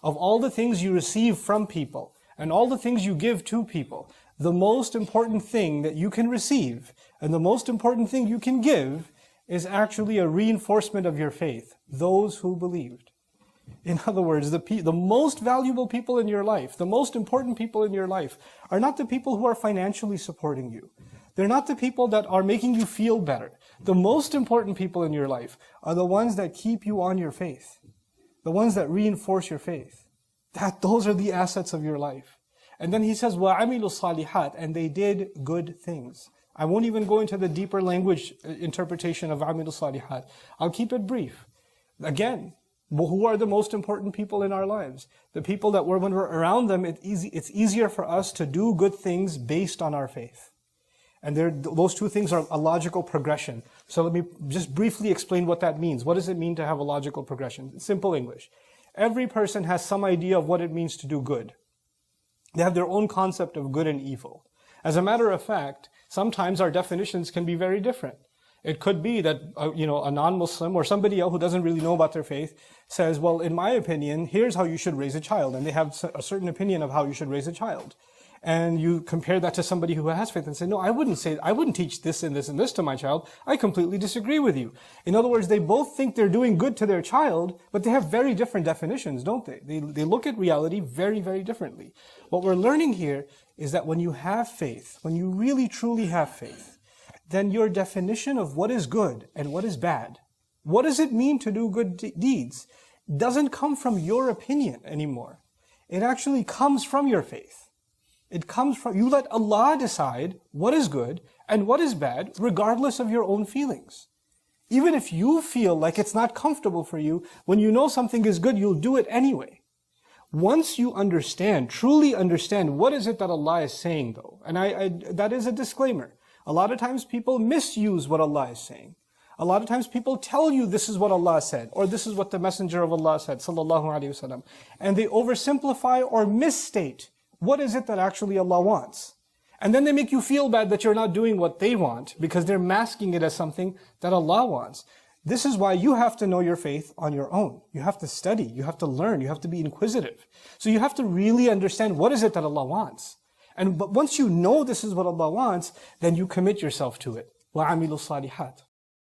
of all the things you receive from people and all the things you give to people, the most important thing that you can receive and the most important thing you can give is actually a reinforcement of your faith, those who believed. In other words, the most valuable people in your life, the most important people in your life are not the people who are financially supporting you. They're not the people that are making you feel better. The most important people in your life are the ones that keep you on your faith, the ones that reinforce your faith. Those are the assets of your life. And then he says, وَعَمِلُوا الصَّالِحَاتِ, and they did good things. I won't even go into the deeper language interpretation of عَمِلُوا الصَّالِحَاتِ. I'll keep it brief. Again, who are the most important people in our lives? The people that when we're around them, it's easier for us to do good things based on our faith. And those two things are a logical progression. So let me just briefly explain what that means. What does it mean to have a logical progression? In simple English. Every person has some idea of what it means to do good. They have their own concept of good and evil. As a matter of fact, sometimes our definitions can be very different. It could be that, a non-Muslim or somebody else who doesn't really know about their faith says, well, in my opinion, here's how you should raise a child. And they have a certain opinion of how you should raise a child. And you compare that to somebody who has faith and say, no, I wouldn't teach this and this and this to my child. I completely disagree with you. In other words, they both think they're doing good to their child, but they have very different definitions, don't they? They look at reality very, very differently. What we're learning here is that when you have faith, when you really truly have faith, then your definition of what is good and what is bad, what does it mean to do good deeds, doesn't come from your opinion anymore. It actually comes from your faith. It comes from, you let Allah decide what is good and what is bad, regardless of your own feelings. Even if you feel like it's not comfortable for you, when you know something is good, you'll do it anyway. Once you understand, truly understand, what is it that Allah is saying though? And that is a disclaimer. A lot of times people misuse what Allah is saying. A lot of times people tell you this is what Allah said, or this is what the Messenger of Allah said, sallallahu alaihi wasallam, and they oversimplify or misstate what is it that actually Allah wants. And then they make you feel bad that you're not doing what they want because they're masking it as something that Allah wants. This is why you have to know your faith on your own. You have to study, you have to learn, you have to be inquisitive. So you have to really understand what is it that Allah wants. But once you know this is what Allah wants, then you commit yourself to it. وَعَمِلُوا الصَّالِحَاتِ.